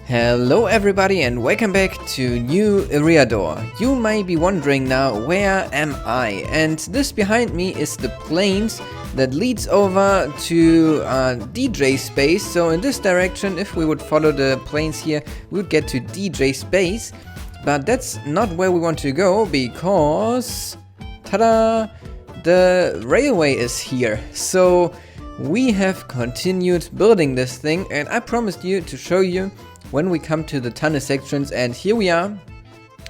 Hello everybody and welcome back to new Eriador. You might be wondering now, where am I? And this behind me is the plains that leads over to DJ space. So in this direction, if we would follow the plains here, we would get to DJ space. But that's not where we want to go because, ta-da, the railway is here. So we have continued building this thing, and I promised you to show you when we come to the tunnel sections, and here we are.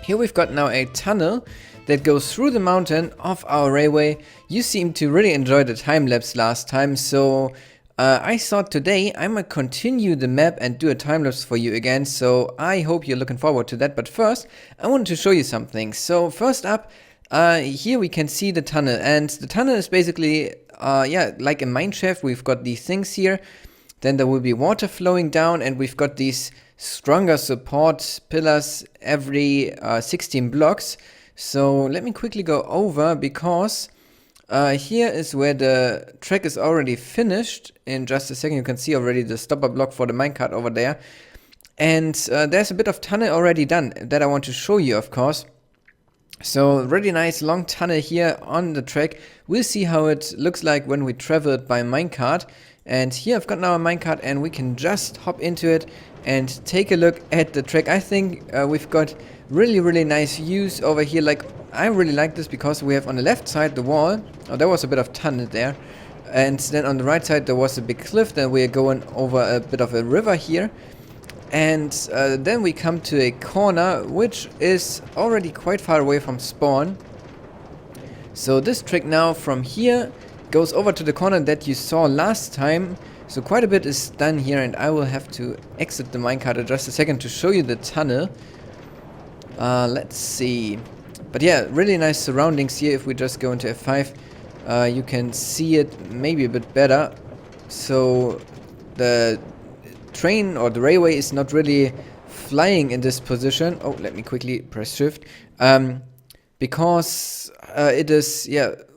Here we've got now a tunnel that goes through the mountain of our railway. You seem to really enjoy the time lapse last time, so I thought today I might continue the map and do a time lapse for you again, so I hope you're looking forward to that. But first, I wanted to show you something. So first up, here we can see the tunnel, and the tunnel is basically like a mine shaft. We've got these things here. Then there will be water flowing down, and we've got these stronger support pillars every 16 blocks. So let me quickly go over, because here is where the track is already finished. In just a second you can see already the stopper block for the minecart over there. And there's a bit of tunnel already done that I want to show you, of course. So really nice long tunnel here on the track. We'll see how it looks like when we travel it by minecart. And here I've got now a minecart, and we can just hop into it and take a look at the track. I think we've got really nice views over here. Like, I really like this because we have on the left side the wall. Oh, there was a bit of tunnel there. And then on the right side there was a big cliff. Then we're going over a bit of a river here. And then we come to a corner which is already quite far away from spawn. So this track now from here goes over to the corner that you saw last time. So quite a bit is done here, and I will have to exit the minecart in just a second to show you the tunnel. Let's see. But yeah, really nice surroundings here. If we just go into F5, you can see it maybe a bit better. So the train or the railway is not really flying in this position. Oh, let me quickly press shift. Because it is,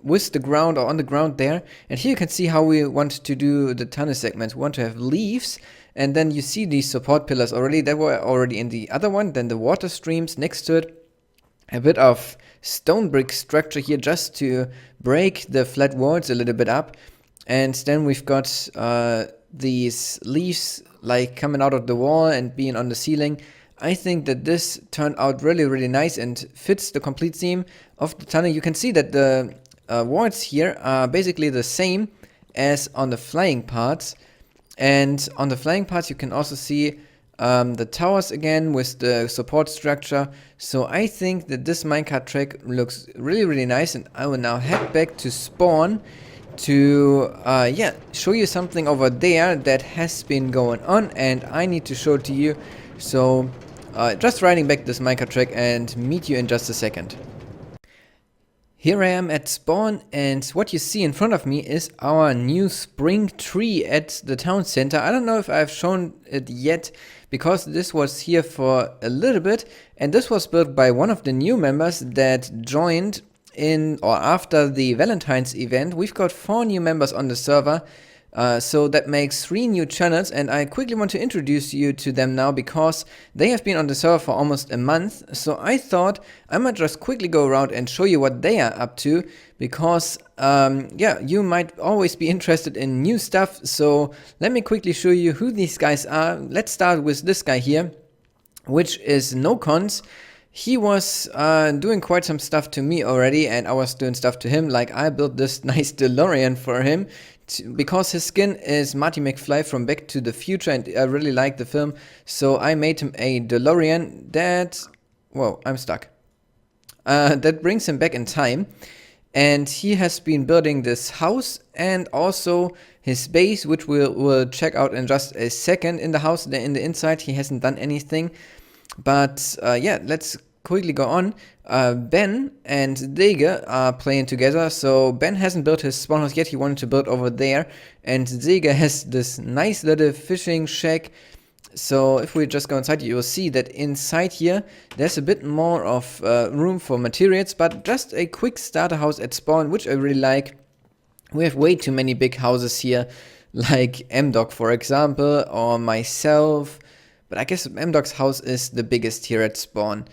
with the ground or on the ground there. And here you can see how we want to do the tunnel segments. We want to have leaves, and then you see these support pillars already. They were already in the other one. Then the water streams next to it. A bit of stone brick structure here just to break the flat walls a little bit up. And then we've got these leaves like coming out of the wall and being on the ceiling. I think that this turned out really nice and fits the complete theme of the tunnel. You can see that the walls here are basically the same as on the flying parts. And on the flying parts you can also see the towers again with the support structure. So I think that this minecart track looks really nice, and I will now head back to spawn to show you something over there that has been going on, and I need to show it to you. So just riding back this minecart track, and meet you in just a second. Here I am at spawn, and what you see in front of me is our new spring tree at the town center. I don't know if I've shown it yet, because this was here for a little bit, and this was built by one of the new members that joined in or after the Valentine's event. We've got 4 new members on the server. So that makes 3 new channels, and I quickly want to introduce you to them now because they have been on the server for almost a month. So I thought I might just quickly go around and show you what they are up to, because you might always be interested in new stuff. So let me quickly show you who these guys are. Let's start with this guy here, which is No Cons. He was doing quite some stuff to me already, and I was doing stuff to him. Like, I built this nice DeLorean for him because his skin is Marty McFly from Back to the Future, and I really like the film. So I made him a DeLorean that, whoa, I'm stuck. That brings him back in time. And he has been building this house and also his base, which we'll check out in just a second. In the house, in the inside, he hasn't done anything. But let's quickly go on. Ben and Zege are playing together. So Ben hasn't built his spawn house yet. He wanted to build over there. And Zege has this nice little fishing shack. So if we just go inside, you will see that inside here there's a bit more of room for materials, but just a quick starter house at spawn, which I really like. We have way too many big houses here, like M-Dog for example, or myself. but I guess M-Dog's house is the biggest here at spawn.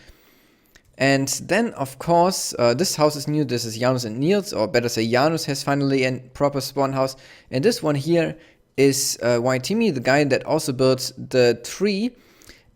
And then, of course, this house is new. This is Janus and N.E.R.D, or better say Janus has finally a proper spawn house. And this one here is White Timmy, the guy that also built the tree.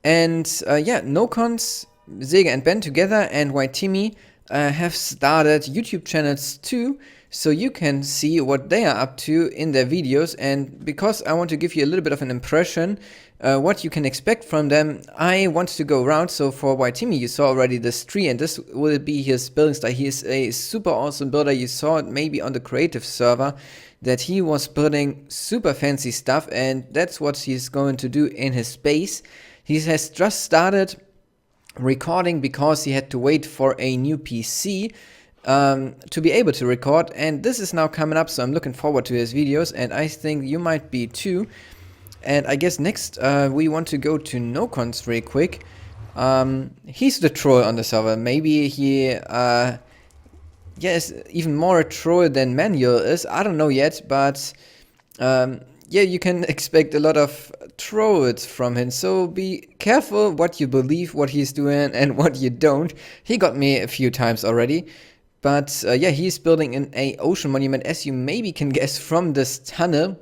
And yeah, NoCons, Sega and Ben together and White Timmy have started YouTube channels too, so you can see what they are up to in their videos. And because I want to give you a little bit of an impression what you can expect from them, I want to go around. So for White Timmy, you saw already this tree, and this will be his building style. He is a super awesome builder. You saw it maybe on the creative server that he was building super fancy stuff, and that's what he's going to do in his base. He has just started recording because he had to wait for a new PC to be able to record, and this is now coming up, so I'm looking forward to his videos, and I think you might be too. And I guess next we want to go to NoCons real quick. He's the troll on the server. Maybe he is even more a troll than Manuel is. I don't know yet, but yeah, you can expect a lot of trolls from him, so be careful what you believe, what he's doing and what you don't. He got me a few times already. But yeah, he's building an ocean monument, as you maybe can guess from this tunnel,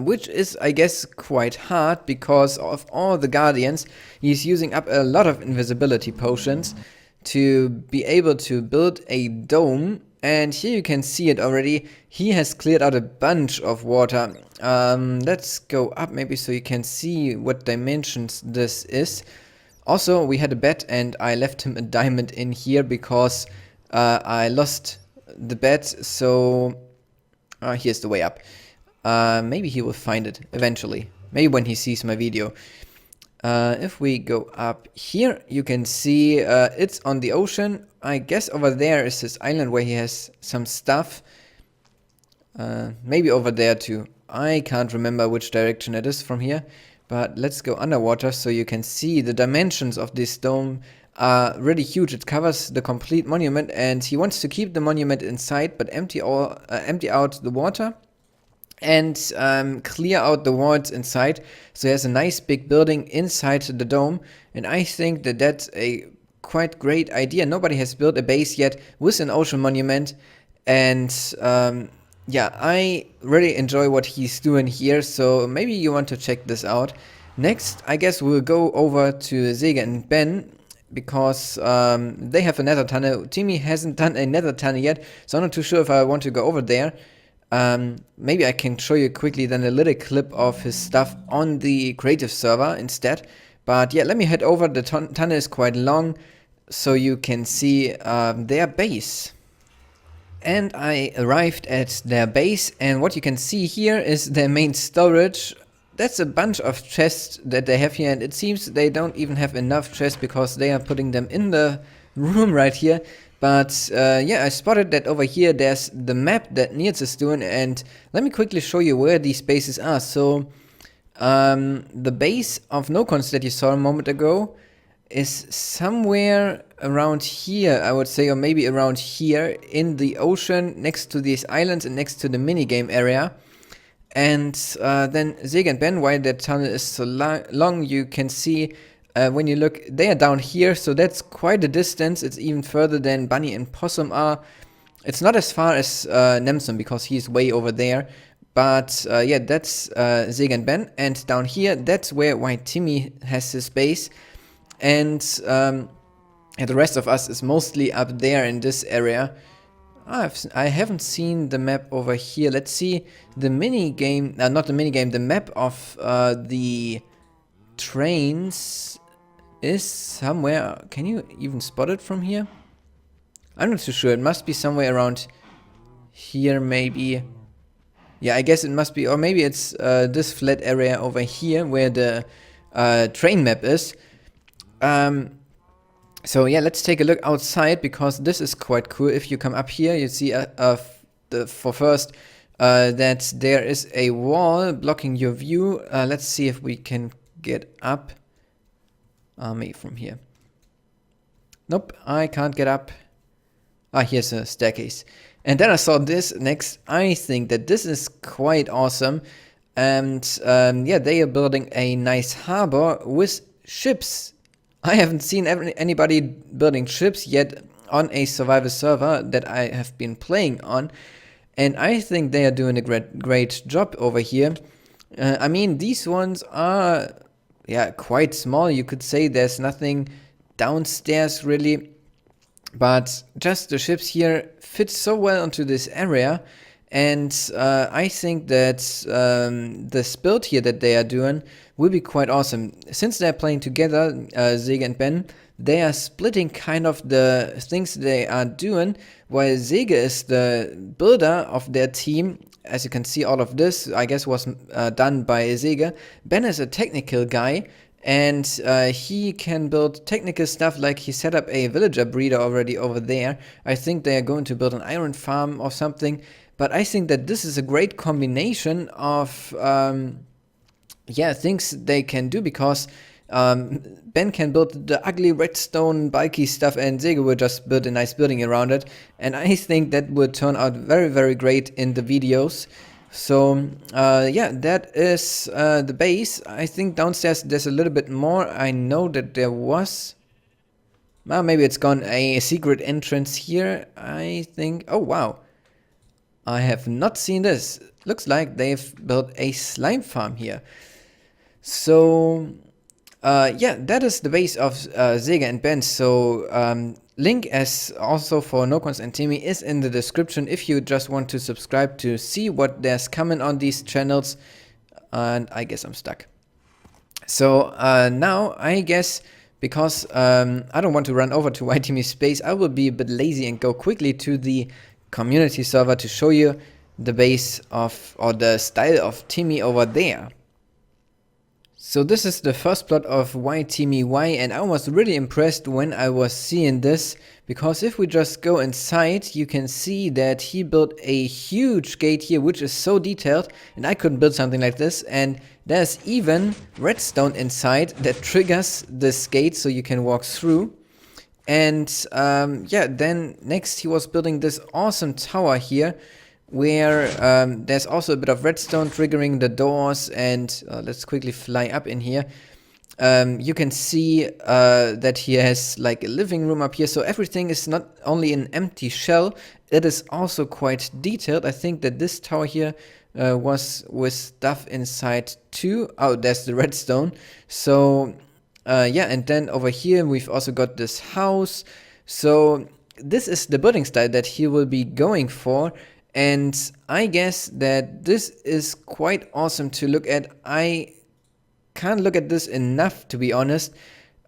which is, I guess, quite hard because of all the guardians. He's using up a lot of invisibility potions to be able to build a dome. And here you can see it already. He has cleared out a bunch of water. Let's go up maybe so you can see what dimensions this is. Also, we had a bet and I left him a diamond in here because I lost the bet. So here's the way up. Maybe he will find it eventually. Maybe when he sees my video. If we go up here, you can see it's on the ocean. I guess over there is this island where he has some stuff. Maybe over there too. I can't remember which direction it is from here. But let's go underwater so you can see the dimensions of this dome are really huge. It covers the complete monument, and he wants to keep the monument inside but empty out the water and clear out the walls inside, so there's a nice big building inside the dome. And I think that that's a quite great idea. Nobody has built a base yet with an ocean monument, and yeah, I really enjoy what he's doing here, so maybe you want to check this out. Next, I guess we'll go over to Sega and Ben, because they have a nether tunnel. Timmy hasn't done a nether tunnel yet, so I'm not too sure if I want to go over there. Maybe I can show you quickly then a little clip of his stuff on the creative server instead. But yeah, let me head over. The tunnel is quite long, so you can see their base. And I arrived at their base, and what you can see here is their main storage. That's a bunch of chests that they have here, and it seems they don't even have enough chests because they are putting them in the room right here. But yeah, I spotted that over here there's the map that N.E.R.D is doing, and let me quickly show you where these bases are. So the base of NoCons that you saw a moment ago is somewhere around here, I would say, or maybe around here in the ocean, next to these islands and next to the minigame area. And then Sega and Ben, why that tunnel is so long, you can see when you look, they are down here, so that's quite a distance. It's even further than Bunny and Possum are. It's not as far as Nemson because he's way over there. But yeah, that's Sega and Ben, and down here, that's where White Timmy has his base. And the rest of us is mostly up there in this area. I haven't seen the map over here. Let's see the minigame, not the minigame, the map of the trains is somewhere. Can you even spot it from here? I'm not too sure. It must be somewhere around here, maybe. Yeah, I guess it must be, or maybe it's this flat area over here where the train map is. So yeah, let's take a look outside because this is quite cool. If you come up here, you see for first that there is a wall blocking your view. Let's see if we can get up. Maybe from here. Nope, I can't get up. Here's a staircase. And then I saw this next. I think that this is quite awesome. And yeah, they are building a nice harbor with ships. I haven't seen anybody building ships yet on a survival server that I have been playing on, and I think they are doing a great job over here. I mean, these ones are, yeah, quite small. You could say there's nothing downstairs really, but just the ships here fit so well into this area. And I think that this build here that they are doing will be quite awesome. Since they're playing together, Sega and Ben, they are splitting kind of the things they are doing, while Sega is the builder of their team. As you can see, all of this, I guess, was done by Sega. Ben is a technical guy, and he can build technical stuff, like he set up a villager breeder already over there. I think they are going to build an iron farm or something. But I think that this is a great combination of yeah, things they can do, because Ben can build the ugly redstone bulky stuff and Sega will just build a nice building around it. And I think that will turn out very, very great in the videos. So yeah, that is the base. I think downstairs there's a little bit more. I know that there was... Well, maybe it's gone, a secret entrance here, I think. Oh, wow. I have not seen this. Looks like they've built a slime farm here. So, yeah, that is the base of Sega and Ben. So, link as also for Nocons and Timmy is in the description if you just want to subscribe to see what there's coming on these channels. And I guess I'm stuck. So, now I guess, because I don't want to run over to White Timmy's space, I will be a bit lazy and go quickly to the community server to show you the base of, or the style of Timmy over there. So this is the first plot of White Timmy Y, and I was really impressed when I was seeing this, because if we just go inside, you can see that he built a huge gate here, which is so detailed, and I couldn't build something like this. And there's even redstone inside that triggers this gate so you can walk through. And yeah, then next he was building this awesome tower here, where there's also a bit of redstone triggering the doors. And let's quickly fly up in here. You can see that he has like a living room up here, so everything is not only an empty shell, it is also quite detailed. I think that this tower here was with stuff inside too. Oh, there's the redstone. So yeah, and then over here we've also got this house. So this is the building style that he will be going for, and I guess that this is quite awesome to look at. I can't look at this enough, to be honest,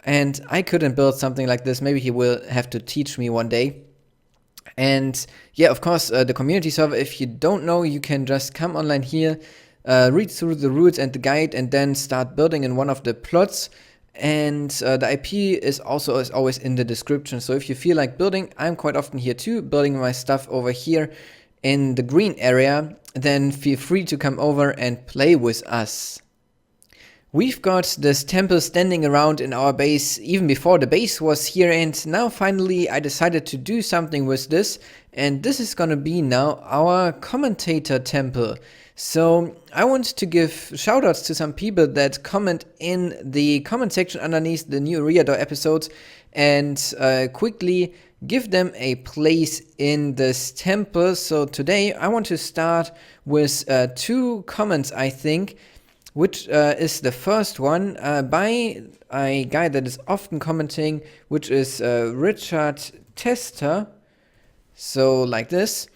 and I couldn't build something like this. Maybe he will have to teach me one day. And yeah, of course, the community server, if you don't know, you can just come online here, read through the rules and the guide, and then start building in one of the plots. And the IP is also, as always, in the description. So if you feel like building, I'm quite often here too, building my stuff over here in the green area. Then feel free to come over and play with us. We've got this temple standing around in our base even before the base was here, and now finally I decided to do something with this, and this is gonna be now our commentator temple. So I want to give shoutouts to some people that comment in the comment section underneath the new Eriador episodes, and quickly give them a place in this temple. So today I want to start with 2 comments, I think, which is the first one by a guy that is often commenting, which is Richard Tester. So like this.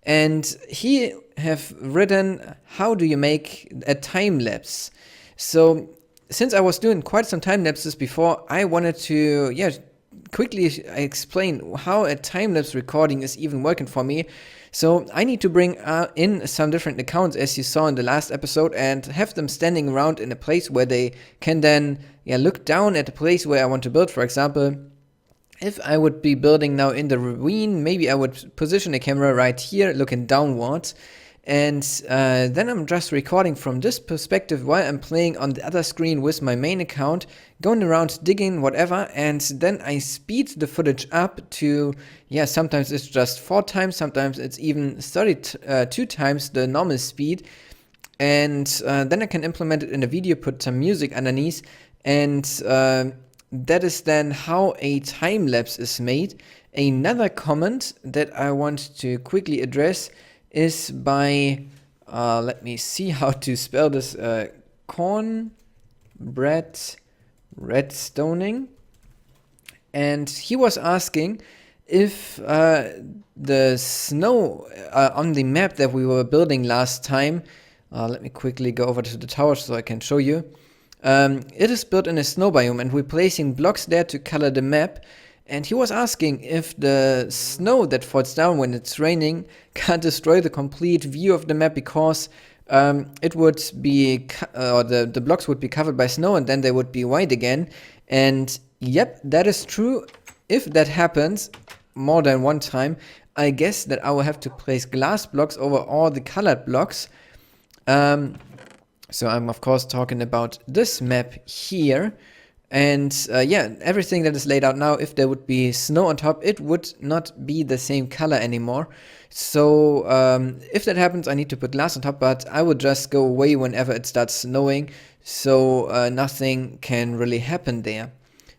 And he have written, how do you make a time lapse? So since I was doing quite some time lapses before, I wanted to quickly explain how a time lapse recording is even working for me. So I need to bring in some different accounts, as you saw in the last episode, and have them standing around in a place where they can then look down at the place where I want to build. For example, if I would be building now in the ravine, maybe I would position a camera right here looking downwards, and then I'm just recording from this perspective while I'm playing on the other screen with my main account, going around digging whatever, and then I speed the footage up to, sometimes it's just 4 times, sometimes it's even 32 times the normal speed, and then I can implement it in a video, put some music underneath, and that is then how a time lapse is made. Another comment that I want to quickly address is by, let me see how to spell this, cornbread redstoning. And he was asking if the snow on the map that we were building last time, let me quickly go over to the tower so I can show you. It is built in a snow biome, and we're placing blocks there to color the map. And he was asking if the snow that falls down when it's raining can't destroy the complete view of the map, because it would be, or the blocks would be covered by snow, and then they would be white again. And yep, that is true. If that happens more than one time, I guess that I will have to place glass blocks over all the colored blocks. So I'm of course talking about this map here. And yeah, everything that is laid out now, if there would be snow on top, it would not be the same color anymore. So if that happens, I need to put glass on top, but I would just go away whenever it starts snowing, so nothing can really happen there.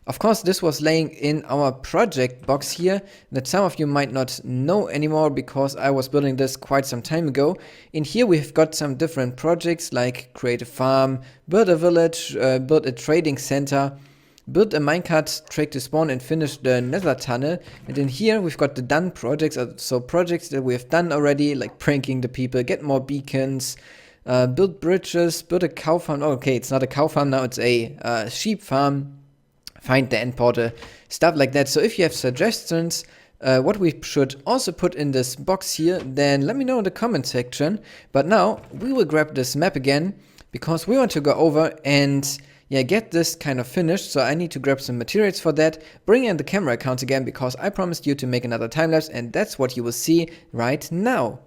Of course, this was laying in our project box here that some of you might not know anymore, because I was building this quite some time ago. In here we've got some different projects like create a farm, build a village, build a trading center, build a minecart track to spawn, and finish the nether tunnel. And in here we've got the done projects, so projects that we have done already, like pranking the people, get more beacons, build bridges, build a cow farm. Oh, okay, it's not a cow farm now, it's a sheep farm. Find the end portal, stuff like that. So if you have suggestions what we should also put in this box here, then let me know in the comment section. But now we will grab this map again, because we want to go over and yeah, get this kind of finished. So I need to grab some materials for that, bring in the camera account again, because I promised you to make another time lapse, and that's what you will see right now.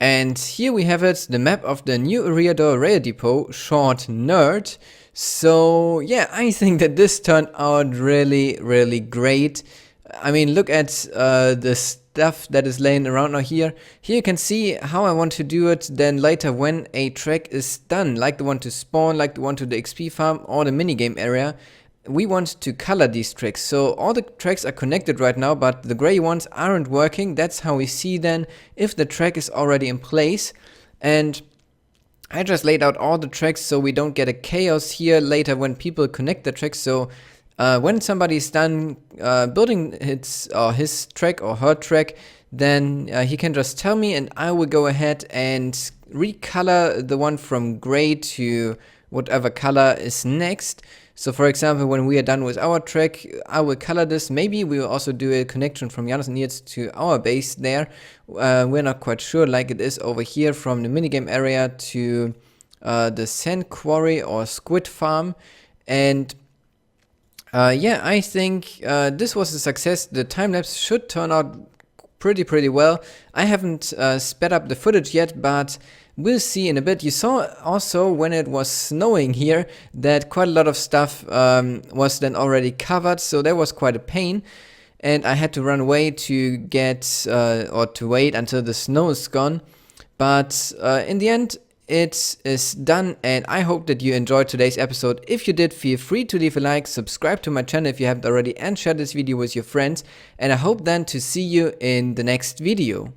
And here we have it, the map of the new Eriador rail depot, short N.E.R.D. So yeah, I think that this turned out really great. I mean, look at the stuff that is laying around now here. Here you can see how I want to do it then later when a track is done, like the one to spawn, like the one to the XP farm or the minigame area. We want to color these tracks. So all the tracks are connected right now, but the gray ones aren't working. That's how we see then if the track is already in place. And I just laid out all the tracks so we don't get a chaos here later when people connect the tracks. So when somebody is done building his track or her track, then he can just tell me and I will go ahead and recolor the one from gray to whatever color is next. So for example, when we are done with our track, I will color this. Maybe we will also do a connection from N.E.R.D to our base there. We're not quite sure, like it is over here from the minigame area to the sand quarry or squid farm. And yeah, I think this was a success. The time-lapse should turn out pretty well. I haven't sped up the footage yet, but we'll see in a bit. You saw also when it was snowing here that quite a lot of stuff was then already covered, so that was quite a pain. And I had to run away to get or to wait until the snow is gone. But in the end, it is done, and I hope that you enjoyed today's episode. If you did, feel free to leave a like, subscribe to my channel if you haven't already, and share this video with your friends. And I hope then to see you in the next video.